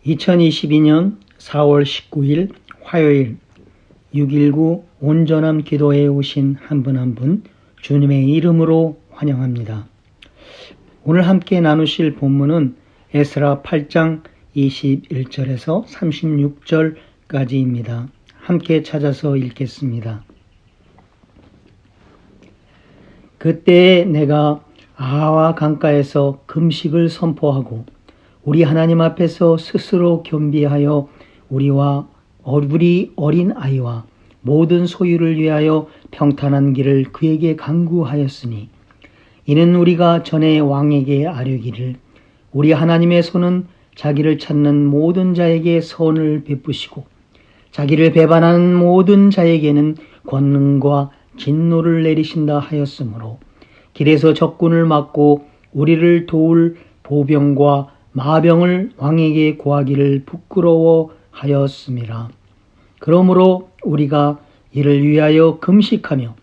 2022년 4월 19일 화요일 619 온전함 기도에 오신 한 분 한 분 주님의 이름으로 환영합니다. 오늘 함께 나누실 본문은 에스라 8장 21절에서 36절까지입니다. 함께 찾아서 읽겠습니다. 그때에 내가 아하와 강가에서 금식을 선포하고 우리 하나님 앞에서 스스로 겸비하여 우리 어린 아이와 모든 소유를 위하여 평탄한 길을 그에게 간구하였으니 이는 우리가 전에 왕에게 아뢰기를 우리 하나님의 손은 자기를 찾는 모든 자에게 선을 베푸시고 자기를 배반하는 모든 자에게는 권능과 진노를 내리신다 하였으므로 길에서 적군을 막고 우리를 도울 보병과 마병을 왕에게 구하기를 부끄러워하였음이라. 그러므로 우리가 이를 위하여 금식하며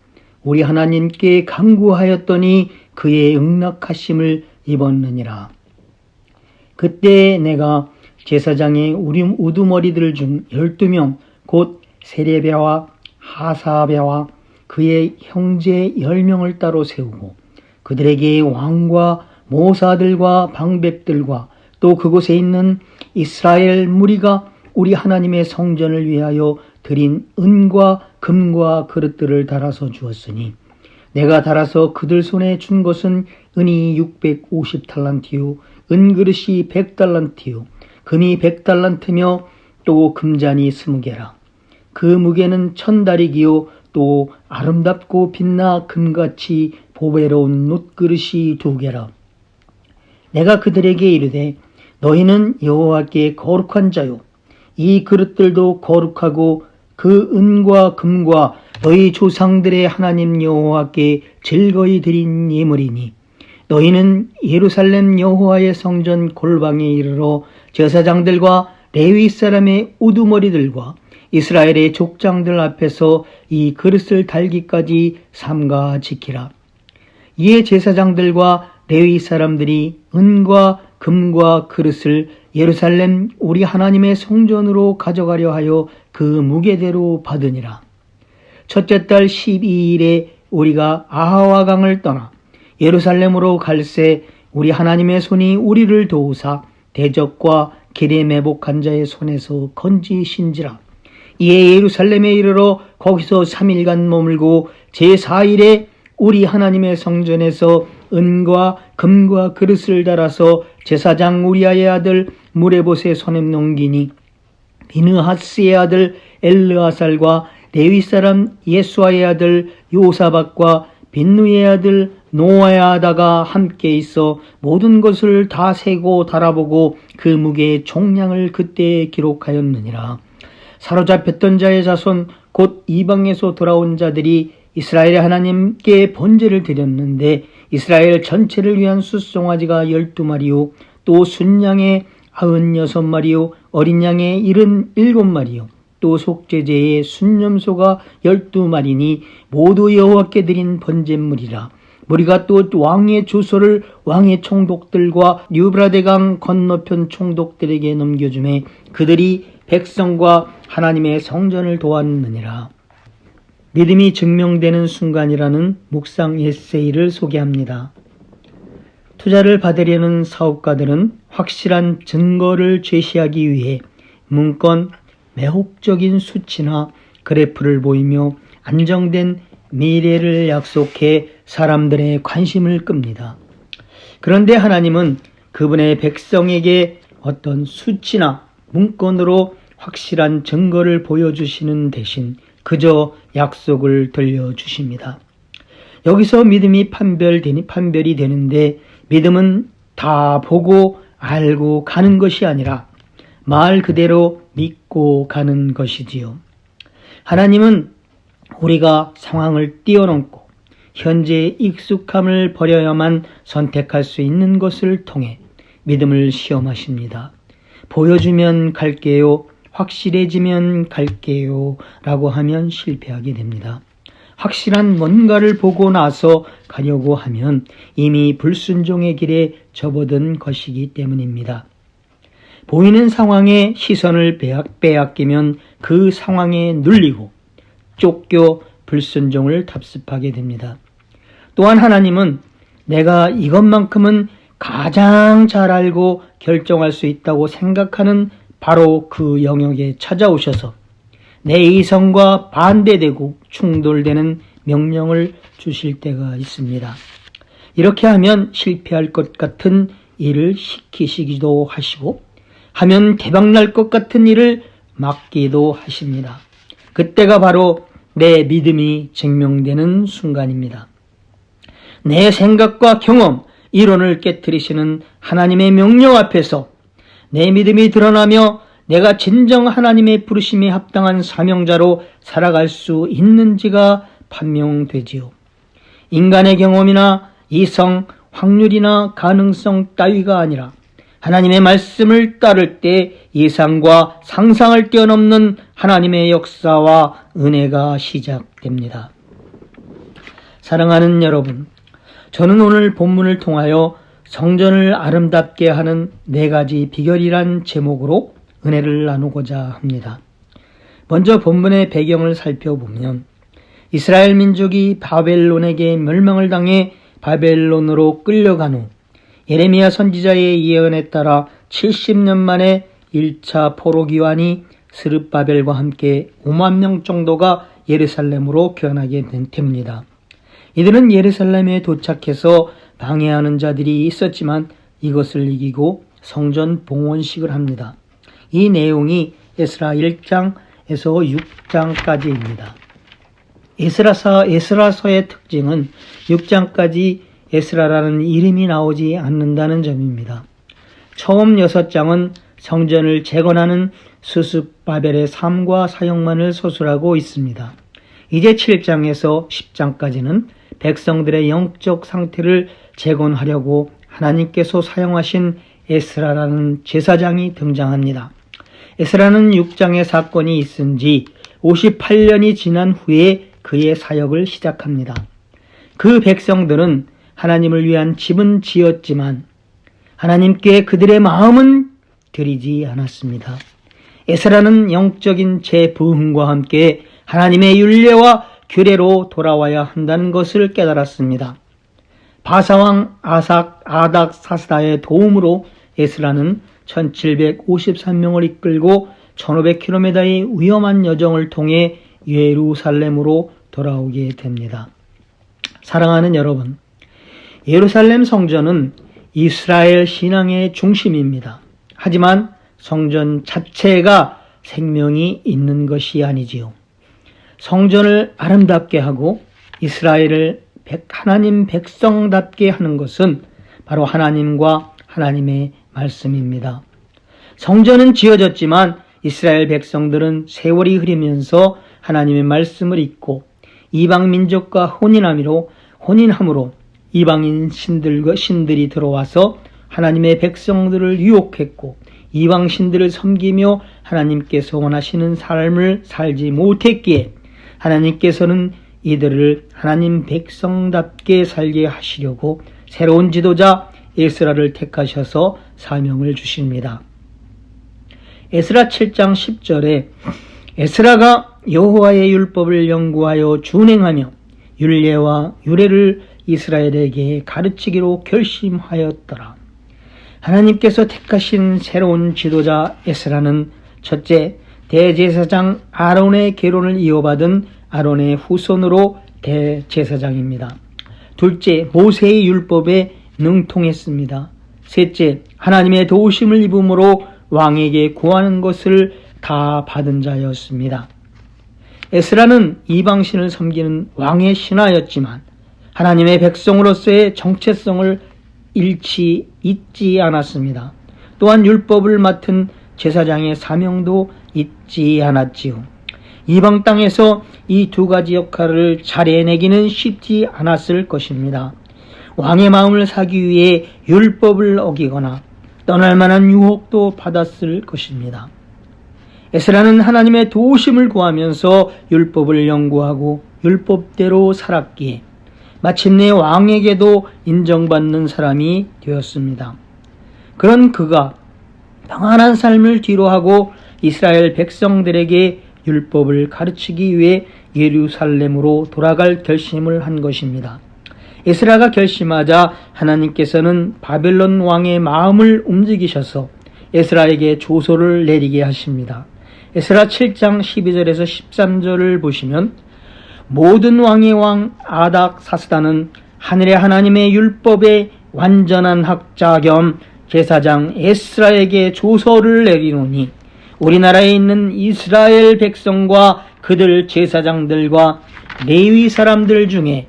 우리 하나님께 간구하였더니 그의 응낙하심을 입었느니라. 그때 내가 제사장의 우두머리들 중 12명 곧 세레비아와 하사랴와 그의 형제 10명을 따로 세우고 그들에게 왕과 모사들과 방백들과 또 그곳에 있는 이스라엘 무리가 우리 하나님의 성전을 위하여 드린 은과 금과 그릇들을 달아서 주었으니 내가 달아서 그들 손에 준 것은 은이 650달란트요 은그릇이 100달란트요 금이 100달란트며 또 금잔이 20개라. 그 무게는 1000다리기요 또 아름답고 빛나 금같이 보배로운 놋그릇이 2개라. 내가 그들에게 이르되 너희는 여호와께 거룩한 자요 이 그릇들도 거룩하고 그 은과 금과 너희 조상들의 하나님 여호와께 즐거이 드린 예물이니 너희는 예루살렘 여호와의 성전 골방에 이르러 제사장들과 레위 사람의 우두머리들과 이스라엘의 족장들 앞에서 이 그릇을 달기까지 삼가 지키라. 이에 제사장들과 레위 사람들이 은과 금과 그릇을 예루살렘 우리 하나님의 성전으로 가져가려 하여 그 무게대로 받으니라. 첫째 달 12일에 우리가 아하와 강을 떠나 예루살렘으로 갈새 우리 하나님의 손이 우리를 도우사 대적과 길에 매복한 자의 손에서 건지신지라. 이에 예루살렘에 이르러 거기서 3일간 머물고 제4일에 우리 하나님의 성전에서 은과 금과 그릇을 달아서 제사장 우리아의 아들 무레봇의 손에 넘기니 비느하스의 아들 엘르아살과 레위 사람 예수아의 아들 요사박과 빈누의 아들 노아야다가 함께 있어 모든 것을 다 세고 달아보고 그 무게의 총량을 그때 기록하였느니라. 사로잡혔던 자의 자손 곧 이방에서 돌아온 자들이 이스라엘의 하나님께 번제를 드렸는데 이스라엘 전체를 위한 숫송아지가 12마리요 또 순양의 96마리요 어린 양의 77마리요 또 속죄제의 순념소가 12마리니 모두 여호와께 드린 번제물이라. 우리가 또 왕의 주소를 왕의 총독들과 유브라데강 건너편 총독들에게 넘겨주매 그들이 백성과 하나님의 성전을 도왔느니라. 믿음이 증명되는 순간이라는 묵상 에세이를 소개합니다. 투자를 받으려는 사업가들은 확실한 증거를 제시하기 위해 문건, 매혹적인 수치나 그래프를 보이며 안정된 미래를 약속해 사람들의 관심을 끕니다. 그런데 하나님은 그분의 백성에게 어떤 수치나 문건으로 확실한 증거를 보여주시는 대신 그저 약속을 들려주십니다. 여기서 믿음이 판별이 되는데 믿음은 다 보고 알고 가는 것이 아니라 말 그대로 믿고 가는 것이지요. 하나님은 우리가 상황을 뛰어넘고 현재의 익숙함을 버려야만 선택할 수 있는 것을 통해 믿음을 시험하십니다. 보여주면 갈게요, 확실해지면 갈게요 라고 하면 실패하게 됩니다. 확실한 뭔가를 보고 나서 가려고 하면 이미 불순종의 길에 접어든 것이기 때문입니다. 보이는 상황에 시선을 빼앗기면 그 상황에 눌리고 쫓겨 불순종을 답습하게 됩니다. 또한 하나님은 내가 이것만큼은 가장 잘 알고 결정할 수 있다고 생각하는 바로 그 영역에 찾아오셔서 내 이성과 반대되고 충돌되는 명령을 주실 때가 있습니다. 이렇게 하면 실패할 것 같은 일을 시키시기도 하시고 하면 대박날 것 같은 일을 막기도 하십니다. 그때가 바로 내 믿음이 증명되는 순간입니다. 내 생각과 경험, 이론을 깨트리시는 하나님의 명령 앞에서 내 믿음이 드러나며 내가 진정 하나님의 부르심에 합당한 사명자로 살아갈 수 있는지가 판명되지요. 인간의 경험이나 이성, 확률이나 가능성 따위가 아니라 하나님의 말씀을 따를 때 예상과 상상을 뛰어넘는 하나님의 역사와 은혜가 시작됩니다. 사랑하는 여러분, 저는 오늘 본문을 통하여 성전을 아름답게 하는 4가지 비결이란 제목으로 은혜를 나누고자 합니다. 먼저 본문의 배경을 살펴보면 이스라엘 민족이 바벨론에게 멸망을 당해 바벨론으로 끌려간 후 예레미야 선지자의 예언에 따라 70년 만에 1차 포로기환이 스룹바벨과 함께 5만 명 정도가 예루살렘으로 귀환하게 됩니다. 이들은 예루살렘에 도착해서 방해하는 자들이 있었지만 이것을 이기고 성전 봉헌식을 합니다. 이 내용이 에스라 1장에서 6장까지입니다. 에스라서의 특징은 6장까지 에스라라는 이름이 나오지 않는다는 점입니다. 처음 6장은 성전을 재건하는 스룹바벨의 삶과 사역만을 서술하고 있습니다. 이제 7장에서 10장까지는 백성들의 영적 상태를 재건하려고 하나님께서 사용하신 에스라라는 제사장이 등장합니다. 에스라는 6장의 사건이 있은 지 58년이 지난 후에 그의 사역을 시작합니다. 그 백성들은 하나님을 위한 집은 지었지만 하나님께 그들의 마음은 드리지 않았습니다. 에스라는 영적인 재부흥과 함께 하나님의 율례와 규례로 돌아와야 한다는 것을 깨달았습니다. 바사왕 아닥사스다의 도움으로 에스라는 1753명을 이끌고 1500km의 위험한 여정을 통해 예루살렘으로 돌아오게 됩니다. 사랑하는 여러분, 예루살렘 성전은 이스라엘 신앙의 중심입니다. 하지만 성전 자체가 생명이 있는 것이 아니지요. 성전을 아름답게 하고 이스라엘을 하나님 백성답게 하는 것은 바로 하나님과 하나님의 말씀입니다. 성전은 지어졌지만 이스라엘 백성들은 세월이 흐르면서 하나님의 말씀을 잊고 이방 민족과 혼인함으로 이방인 신들이 들어와서 하나님의 백성들을 유혹했고 이방 신들을 섬기며 하나님께서 원하시는 삶을 살지 못했기에 하나님께서는 이들을 하나님 백성답게 살게 하시려고 새로운 지도자 에스라를 택하셔서 사명을 주십니다. 에스라 7장 10절에 에스라가 여호와의 율법을 연구하여 준행하며 율례와 유례를 이스라엘에게 가르치기로 결심하였더라. 하나님께서 택하신 새로운 지도자 에스라는 첫째, 대제사장 아론의 계론을 이어받은 아론의 후손으로 대제사장입니다. 둘째, 모세의 율법에 능통했습니다. 셋째, 하나님의 도우심을 입음으로 왕에게 구하는 것을 다 받은 자였습니다. 에스라는 이방신을 섬기는 왕의 신하였지만 하나님의 백성으로서의 정체성을 잊지 않았습니다. 또한 율법을 맡은 제사장의 사명도 잊지 않았지요. 이방 땅에서 이 2가지 역할을 잘 해내기는 쉽지 않았을 것입니다. 왕의 마음을 사기 위해 율법을 어기거나 떠날 만한 유혹도 받았을 것입니다. 에스라는 하나님의 도우심을 구하면서 율법을 연구하고 율법대로 살았기에 마침내 왕에게도 인정받는 사람이 되었습니다. 그런 그가 평안한 삶을 뒤로하고 이스라엘 백성들에게 율법을 가르치기 위해 예루살렘으로 돌아갈 결심을 한 것입니다. 에스라가 결심하자 하나님께서는 바벨론 왕의 마음을 움직이셔서 에스라에게 조서를 내리게 하십니다. 에스라 7장 12절에서 13절을 보시면 모든 왕의 왕 아닥사스다는 하늘의 하나님의 율법의 완전한 학자 겸 제사장 에스라에게 조서를 내리노니 우리나라에 있는 이스라엘 백성과 그들 제사장들과 레위 사람들 중에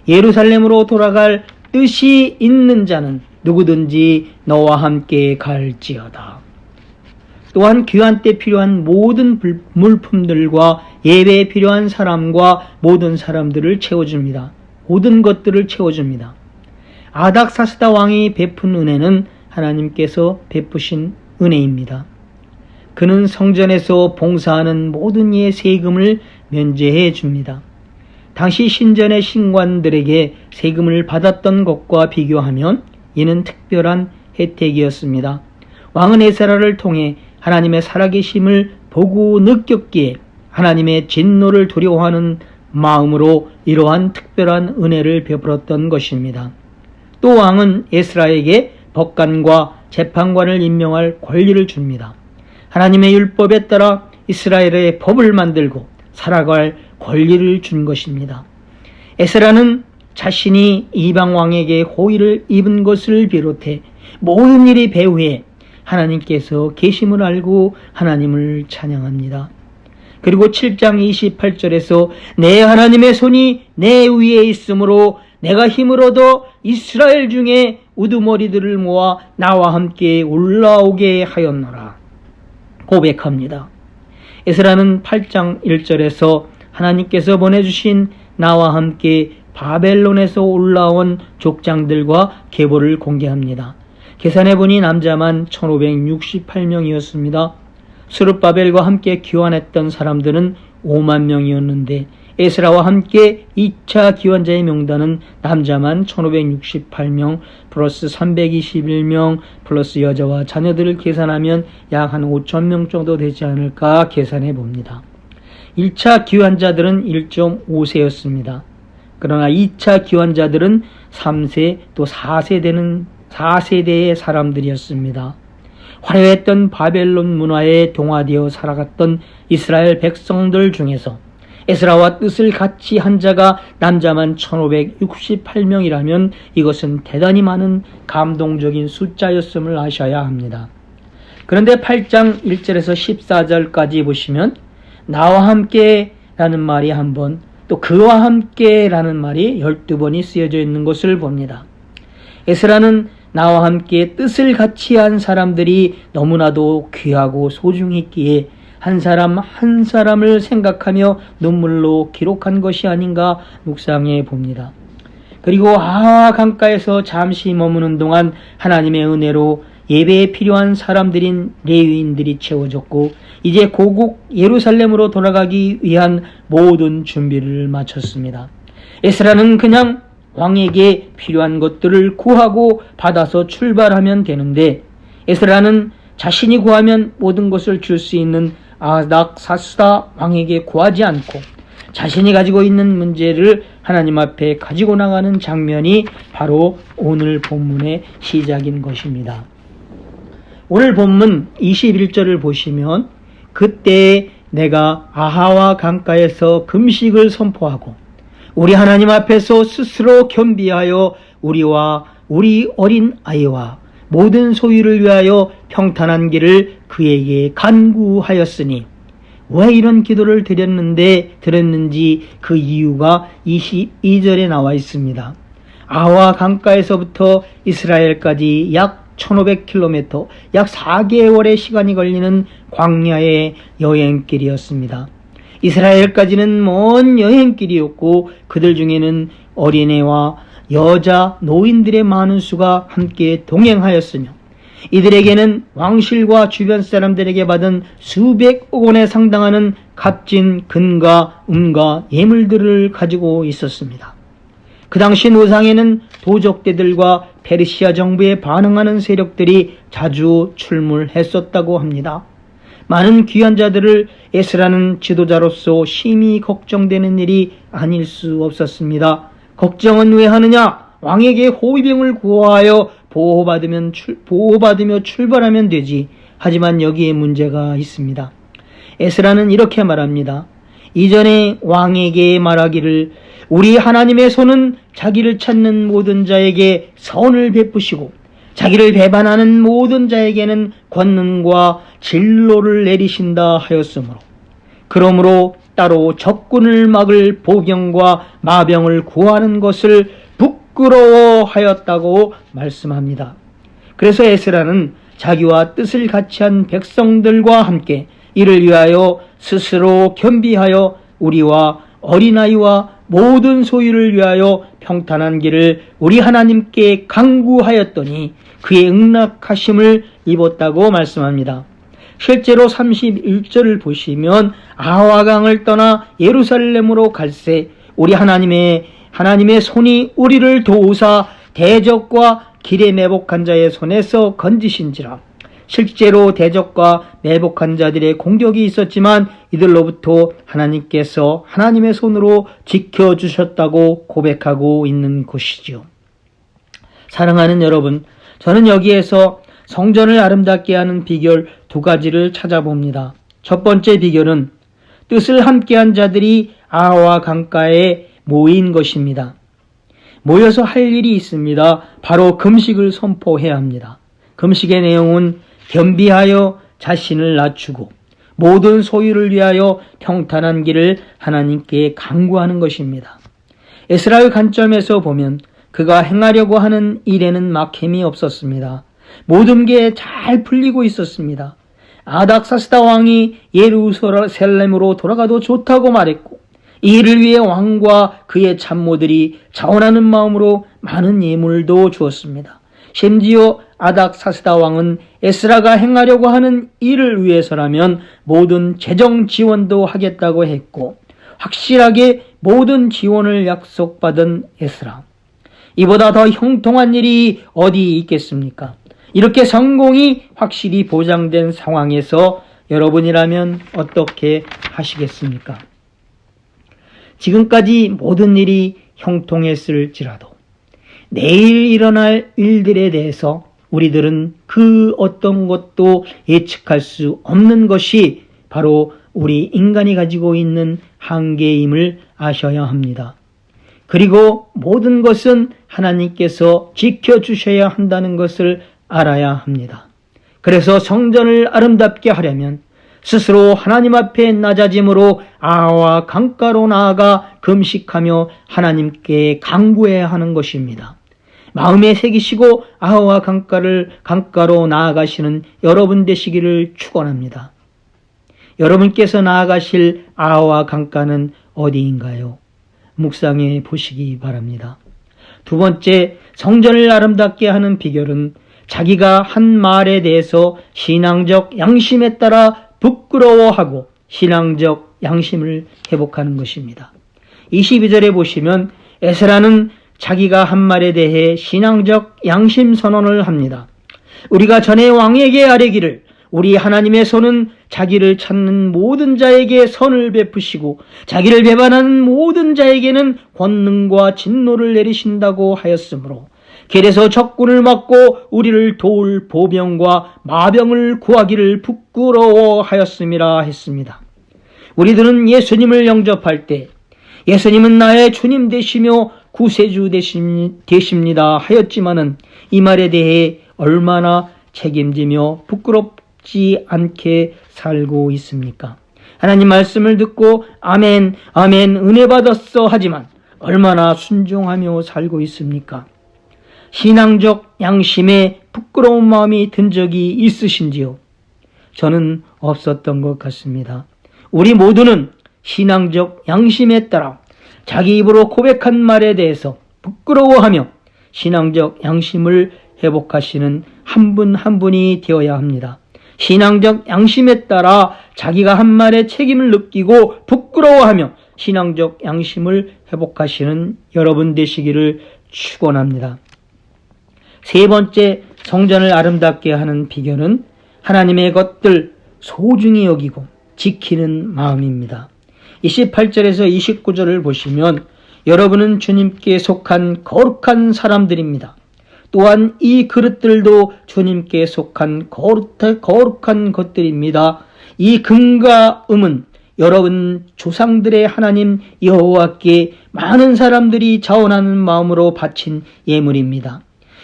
예루살렘으로 돌아갈 뜻이 있는 자는 누구든지 너와 함께 갈지어다. 또한 귀환 때 필요한 모든 물품들과 예배에 필요한 사람과 모든 사람들을 채워줍니다. 모든 것들을 채워줍니다. 아닥사스다 왕이 베푼 은혜는 하나님께서 베푸신 은혜입니다. 그는 성전에서 봉사하는 모든 이의 세금을 면제해 줍니다. 당시 신전의 신관들에게 세금을 받았던 것과 비교하면 이는 특별한 혜택이었습니다. 왕은 에스라를 통해 하나님의 살아계심을 보고 느꼈기에 하나님의 진노를 두려워하는 마음으로 이러한 특별한 은혜를 베풀었던 것입니다. 또 왕은 에스라에게 법관과 재판관을 임명할 권리를 줍니다. 하나님의 율법에 따라 이스라엘의 법을 만들고 살아갈 권리를 준 것입니다. 에스라는 자신이 이방 왕에게 호의를 입은 것을 비롯해 모든 일이 배후에 하나님께서 계심을 알고 하나님을 찬양합니다. 그리고 7장 28절에서 내 하나님의 손이 내 위에 있으므로 내가 힘을 얻어 이스라엘 중에 우두머리들을 모아 나와 함께 올라오게 하였노라 고백합니다. 에스라는 8장 1절에서 하나님께서 보내주신 나와 함께 바벨론에서 올라온 족장들과 계보를 공개합니다. 계산해보니 남자만 1568명이었습니다. 스룹바벨과 함께 귀환했던 사람들은 5만 명이었는데 에스라와 함께 2차 귀환자의 명단은 남자만 1568명 플러스 321명 플러스 여자와 자녀들을 계산하면 약 한 5,000명 정도 되지 않을까 계산해 봅니다. 1차 귀환자들은 1.5세였습니다. 그러나 2차 귀환자들은 3세 또 4세대의 사람들이었습니다. 화려했던 바벨론 문화에 동화되어 살아갔던 이스라엘 백성들 중에서 에스라와 뜻을 같이 한 자가 남자만 1568명이라면 이것은 대단히 많은 감동적인 숫자였음을 아셔야 합니다. 그런데 8장 1절에서 14절까지 보시면 나와 함께 라는 말이 한 번, 또 그와 함께 라는 말이 12번이 쓰여져 있는 것을 봅니다. 에스라는 나와 함께 뜻을 같이 한 사람들이 너무나도 귀하고 소중했기에 한 사람 한 사람을 생각하며 눈물로 기록한 것이 아닌가 묵상해 봅니다. 그리고 아하 강가에서 잠시 머무는 동안 하나님의 은혜로 예배에 필요한 사람들인 레위인들이 채워졌고 이제 고국 예루살렘으로 돌아가기 위한 모든 준비를 마쳤습니다. 에스라는 그냥 왕에게 필요한 것들을 구하고 받아서 출발하면 되는데 에스라는 자신이 구하면 모든 것을 줄 수 있는 아닥사스다 왕에게 구하지 않고 자신이 가지고 있는 문제를 하나님 앞에 가지고 나가는 장면이 바로 오늘 본문의 시작인 것입니다. 오늘 본문 21절을 보시면 그때 내가 아하와 강가에서 금식을 선포하고 우리 하나님 앞에서 스스로 겸비하여 우리와 우리 어린 아이와 모든 소유를 위하여 평탄한 길을 그에게 간구하였으니 왜 이런 기도를 드렸는지 그 이유가 22절에 나와 있습니다. 아와 강가에서부터 이스라엘까지 약 1500km, 약 4개월의 시간이 걸리는 광야의 여행길이었습니다. 이스라엘까지는 먼 여행길이었고 그들 중에는 어린애와 여자, 노인들의 많은 수가 함께 동행하였으며 이들에게는 왕실과 주변 사람들에게 받은 수백억 원에 상당하는 값진 금과 은과 예물들을 가지고 있었습니다. 그 당시 노상에는 도적대들과 페르시아 정부에 반응하는 세력들이 자주 출몰했었다고 합니다. 많은 귀한 자들을 에스라는 지도자로서 심히 걱정되는 일이 아닐 수 없었습니다. 걱정은 왜 하느냐? 왕에게 호위병을 구하여 보호받으며 출발하면 되지. 하지만 여기에 문제가 있습니다. 에스라는 이렇게 말합니다. 이전에 왕에게 말하기를 우리 하나님의 손은 자기를 찾는 모든 자에게 선을 베푸시고 자기를 배반하는 모든 자에게는 권능과 진노를 내리신다 하였으므로 그러므로 따로 적군을 막을 보병과 마병을 구하는 것을 부끄러워하였다고 말씀합니다. 그래서 에스라는 자기와 뜻을 같이 한 백성들과 함께 이를 위하여 스스로 겸비하여 우리와 어린아이와 모든 소유를 위하여 평탄한 길을 우리 하나님께 간구하였더니 그의 응낙하심을 입었다고 말씀합니다. 실제로 31절을 보시면 아하강을 떠나 예루살렘으로 갈새 우리 하나님의 손이 우리를 도우사 대적과 길에 매복한 자의 손에서 건지신지라. 실제로 대적과 매복한 자들의 공격이 있었지만 이들로부터 하나님께서 하나님의 손으로 지켜주셨다고 고백하고 있는 것이지요. 사랑하는 여러분, 저는 여기에서 성전을 아름답게 하는 비결 두 가지를 찾아봅니다. 첫 번째 비결은 뜻을 함께한 자들이 아하와 강가에 모인 것입니다. 모여서 할 일이 있습니다. 바로 금식을 선포해야 합니다. 금식의 내용은 겸비하여 자신을 낮추고 모든 소유를 위하여 평탄한 길을 하나님께 간구하는 것입니다. 에스라의 관점에서 보면 그가 행하려고 하는 일에는 막힘이 없었습니다. 모든 게 잘 풀리고 있었습니다. 아닥사스다 왕이 예루살렘으로 돌아가도 좋다고 말했고 이 일을 위해 왕과 그의 참모들이 자원하는 마음으로 많은 예물도 주었습니다. 심지어 아닥사스다 왕은 에스라가 행하려고 하는 일을 위해서라면 모든 재정 지원도 하겠다고 했고 확실하게 모든 지원을 약속받은 에스라. 이보다 더 형통한 일이 어디 있겠습니까? 이렇게 성공이 확실히 보장된 상황에서 여러분이라면 어떻게 하시겠습니까? 지금까지 모든 일이 형통했을지라도 내일 일어날 일들에 대해서 우리들은 그 어떤 것도 예측할 수 없는 것이 바로 우리 인간이 가지고 있는 한계임을 아셔야 합니다. 그리고 모든 것은 하나님께서 지켜주셔야 한다는 것을 알아야 합니다. 그래서 성전을 아름답게 하려면 스스로 하나님 앞에 낮아짐으로 아하와 강가로 나아가 금식하며 하나님께 간구해야 하는 것입니다. 마음에 새기시고 아하와 강가로 나아가시는 여러분 되시기를 축원합니다. 여러분께서 나아가실 아하와 강가는 어디인가요? 묵상해 보시기 바랍니다. 두 번째, 성전을 아름답게 하는 비결은 자기가 한 말에 대해서 신앙적 양심에 따라 부끄러워하고 신앙적 양심을 회복하는 것입니다. 22절에 보시면 에스라는 자기가 한 말에 대해 신앙적 양심 선언을 합니다. 우리가 전에 왕에게 아뢰기를 우리 하나님의 손은 자기를 찾는 모든 자에게 선을 베푸시고 자기를 배반하는 모든 자에게는 권능과 진노를 내리신다고 하였으므로 길에서 적군을 막고 우리를 도울 보병과 마병을 구하기를 부끄러워하였음이라 했습니다. 우리들은 예수님을 영접할 때 예수님은 나의 주님 되시며 구세주 되십니다 하였지만은 이 말에 대해 얼마나 책임지며 부끄럽지 않게 살고 있습니까? 하나님 말씀을 듣고 아멘 아멘 은혜 받았어 하지만 얼마나 순종하며 살고 있습니까? 신앙적 양심에 부끄러운 마음이 든 적이 있으신지요? 저는 없었던 것 같습니다. 우리 모두는 신앙적 양심에 따라 자기 입으로 고백한 말에 대해서 부끄러워하며 신앙적 양심을 회복하시는 한 분 한 분이 되어야 합니다. 신앙적 양심에 따라 자기가 한 말에 책임을 느끼고 부끄러워하며 신앙적 양심을 회복하시는 여러분 되시기를 축원합니다. 세 번째, 성전을 아름답게 하는 비결은 하나님의 것들 소중히 여기고 지키는 마음입니다. 28절에서 29절을 보시면 여러분은 주님께 속한 거룩한 사람들입니다. 또한 이 그릇들도 주님께 속한 거룩한 것들입니다. 이 금과 음은 여러분 조상들의 하나님 여호와께 많은 사람들이 자원하는 마음으로 바친 예물입니다.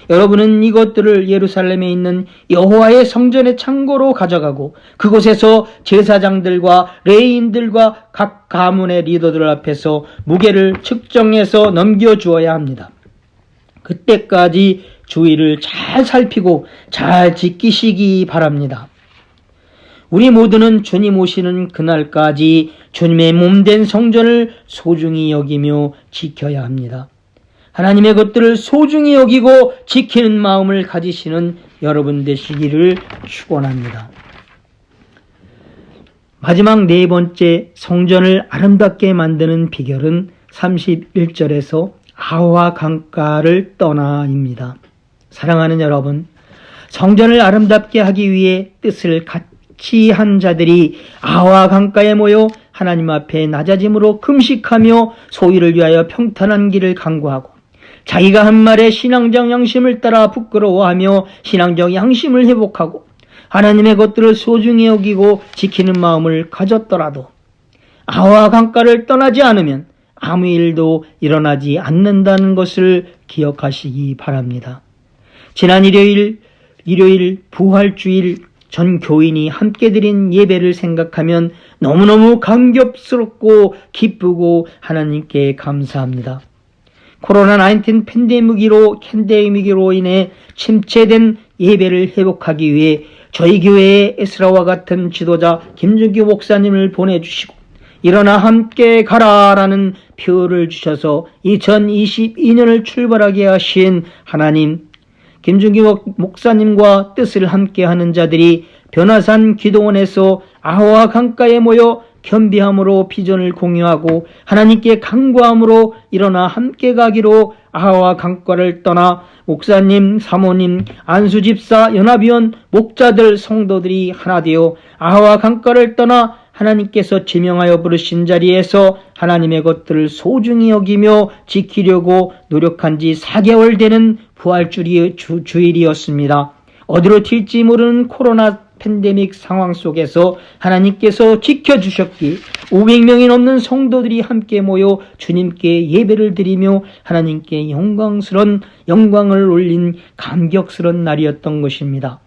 여러분은 이것들을 예루살렘에 있는 여호와의 성전의 창고로 가져가고 그곳에서 제사장들과 레위인들과 각 가문의 리더들 앞에서 무게를 측정해서 넘겨주어야 합니다. 그때까지 주의를 잘 살피고 잘 지키시기 바랍니다. 우리 모두는 주님 오시는 그날까지 주님의 몸된 성전을 소중히 여기며 지켜야 합니다. 하나님의 것들을 소중히 여기고 지키는 마음을 가지시는 여러분 되시기를 축원합니다. 마지막 네 번째, 성전을 아름답게 만드는 비결은 31절에서 아와 강가를 떠나입니다. 사랑하는 여러분, 성전을 아름답게 하기 위해 뜻을 같이 한 자들이 아와 강가에 모여 하나님 앞에 낮아짐으로 금식하며 소위를 위하여 평탄한 길을 강구하고 자기가 한 말의 신앙적 양심을 따라 부끄러워하며 신앙적 양심을 회복하고 하나님의 것들을 소중히 여기고 지키는 마음을 가졌더라도 아와 강가를 떠나지 않으면 아무 일도 일어나지 않는다는 것을 기억하시기 바랍니다. 지난 일요일 부활주일 전 교인이 함께 드린 예배를 생각하면 너무너무 감격스럽고 기쁘고 하나님께 감사합니다. 코로나19 팬데믹으로 인해 침체된 예배를 회복하기 위해 저희 교회에 에스라와 같은 지도자 김준규 목사님을 보내주시고 일어나 함께 가라라는 표를 주셔서 2022년을 출발하게 하신 하나님, 김준규 목사님과 뜻을 함께하는 자들이 변화산 기도원에서 아와 강가에 모여 겸비함으로 비전을 공유하고 하나님께 간구함으로 일어나 함께 가기로 아와 강가를 떠나 목사님, 사모님, 안수집사, 연합위원, 목자들, 성도들이 하나 되어 아와 강가를 떠나 하나님께서 지명하여 부르신 자리에서 하나님의 것들을 소중히 여기며 지키려고 노력한 지 4개월 되는 부활주일이었습니다. 어디로 튈지 모르는 코로나 팬데믹 상황 속에서 하나님께서 지켜주셨기 500명이 넘는 성도들이 함께 모여 주님께 예배를 드리며 하나님께 영광을 올린 감격스러운 날이었던 것입니다.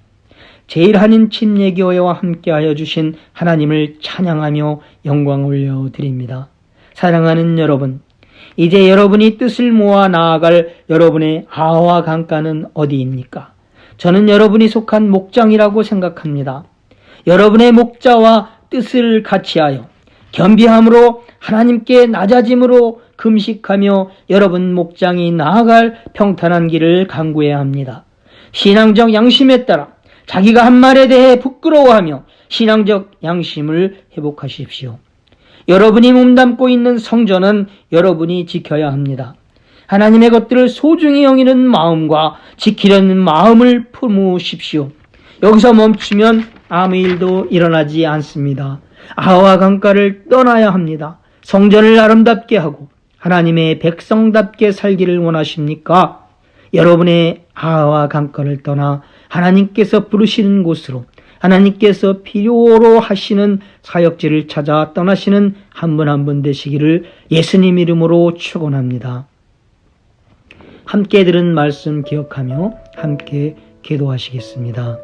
제일한인 침례교회와 함께하여 주신 하나님을 찬양하며 영광 올려드립니다. 사랑하는 여러분, 이제 여러분이 뜻을 모아 나아갈 여러분의 아와 강가는 어디입니까? 저는 여러분이 속한 목장이라고 생각합니다. 여러분의 목자와 뜻을 같이하여 겸비함으로 하나님께 낮아짐으로 금식하며 여러분 목장이 나아갈 평탄한 길을 강구해야 합니다. 신앙적 양심에 따라 자기가 한 말에 대해 부끄러워하며 신앙적 양심을 회복하십시오. 여러분이 몸담고 있는 성전은 여러분이 지켜야 합니다. 하나님의 것들을 소중히 여기는 마음과 지키려는 마음을 품으십시오. 여기서 멈추면 아무 일도 일어나지 않습니다. 아와 강가를 떠나야 합니다. 성전을 아름답게 하고 하나님의 백성답게 살기를 원하십니까? 여러분의 아와 강가를 떠나 하나님께서 부르시는 곳으로 하나님께서 필요로 하시는 사역지를 찾아 떠나시는 한 분 한 분 되시기를 예수님 이름으로 축원합니다. 함께 들은 말씀 기억하며 함께 기도하시겠습니다.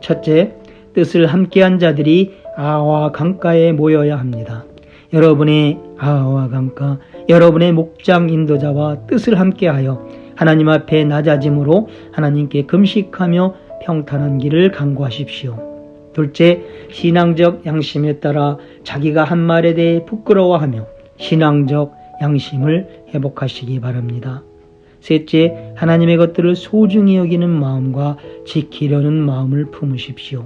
첫째, 뜻을 함께한 자들이 아와 강가에 모여야 합니다. 여러분의 아와 강가, 여러분의 목장 인도자와 뜻을 함께하여 하나님 앞에 낮아짐으로 하나님께 금식하며 평탄한 길을 강구하십시오. 둘째, 신앙적 양심에 따라 자기가 한 말에 대해 부끄러워하며 신앙적 양심을 회복하시기 바랍니다. 셋째, 하나님의 것들을 소중히 여기는 마음과 지키려는 마음을 품으십시오.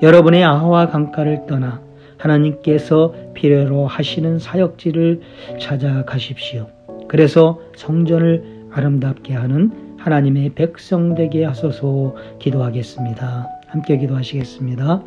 여러분의 아와 강가를 떠나 하나님께서 필요로 하시는 사역지를 찾아가십시오. 그래서 성전을 아름답게 하는 하나님의 백성 되게 하소서. 기도하겠습니다. 함께 기도하시겠습니다.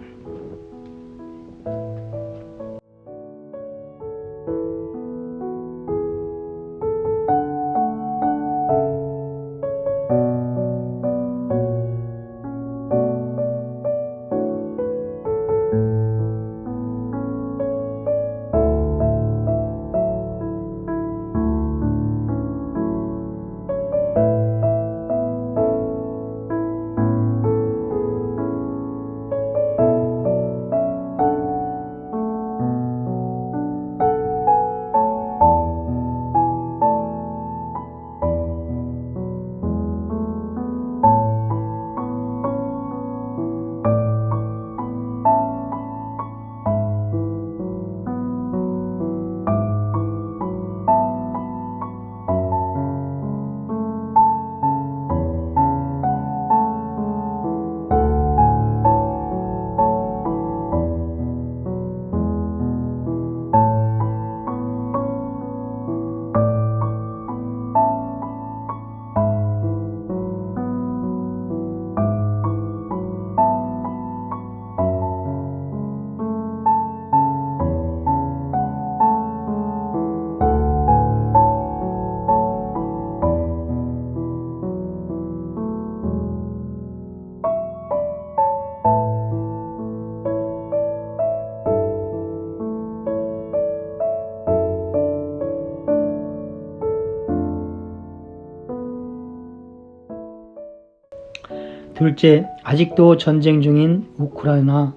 둘째, 아직도 전쟁 중인 우크라이나의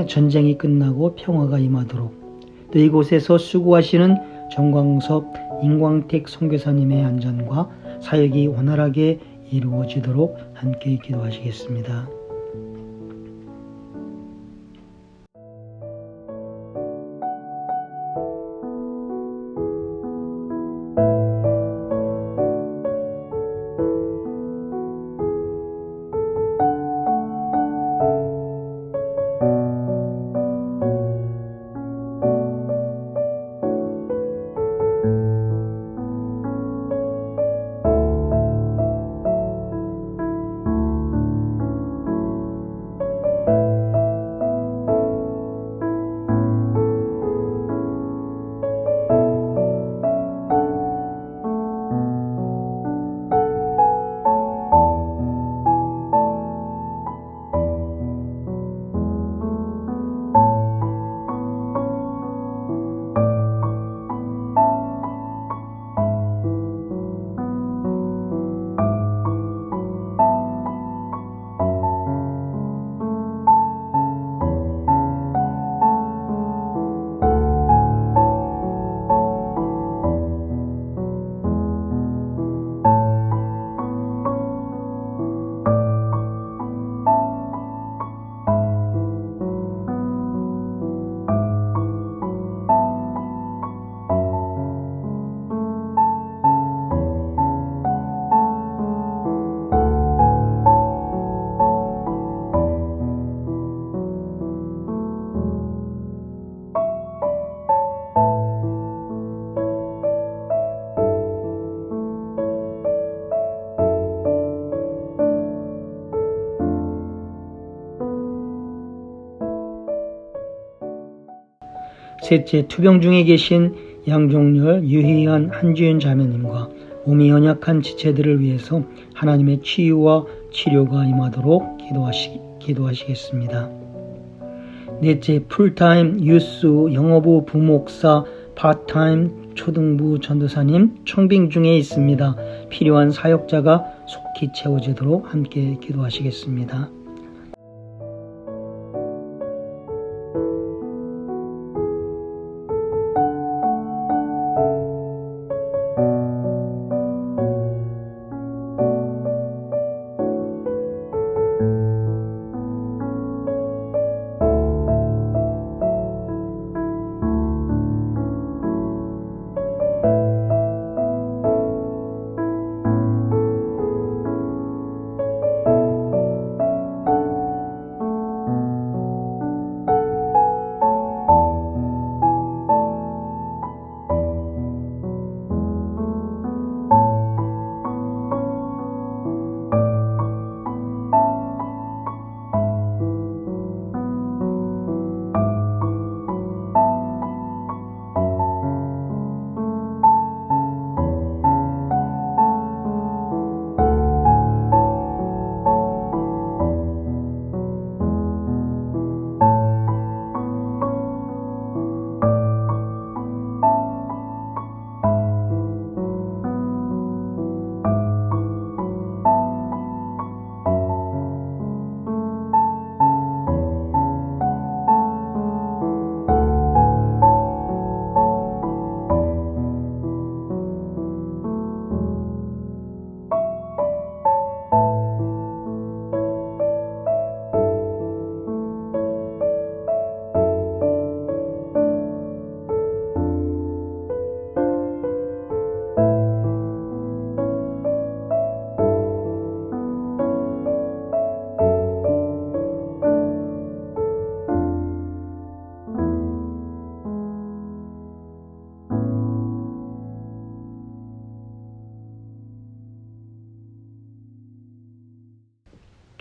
전쟁이 끝나고 평화가 임하도록, 또 이곳에서 수고하시는 정광섭, 임광택 선교사님의 안전과 사역이 원활하게 이루어지도록 함께 기도하시겠습니다. 셋째, 투병 중에 계신 양종렬, 유희연, 한주연 자매님과 몸이 연약한 지체들을 위해서 하나님의 치유와 치료가 임하도록 기도하시겠습니다. 넷째, 풀타임 유스 영어부 부목사, 파타임 초등부 전도사님 청빙 중에 있습니다. 필요한 사역자가 속히 채워지도록 함께 기도하시겠습니다.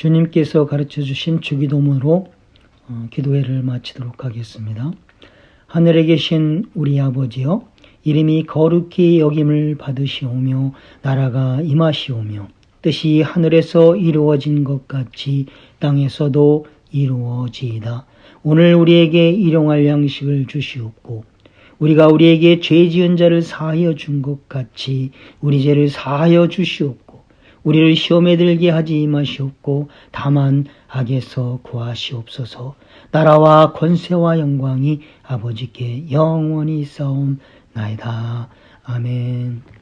주님께서 가르쳐 주신 주기도문으로 기도회를 마치도록 하겠습니다. 하늘에 계신 우리 아버지여, 이름이 거룩히 여김을 받으시오며 나라가 임하시오며 뜻이 하늘에서 이루어진 것 같이 땅에서도 이루어지이다. 오늘 우리에게 일용할 양식을 주시옵고 우리가 우리에게 죄 지은 자를 사하여 준 것 같이 우리 죄를 사하여 주시옵고 우리를 시험에 들게 하지 마시옵고 다만 악에서 구하시옵소서. 나라와 권세와 영광이 아버지께 영원히 있사옵나이다. 아멘.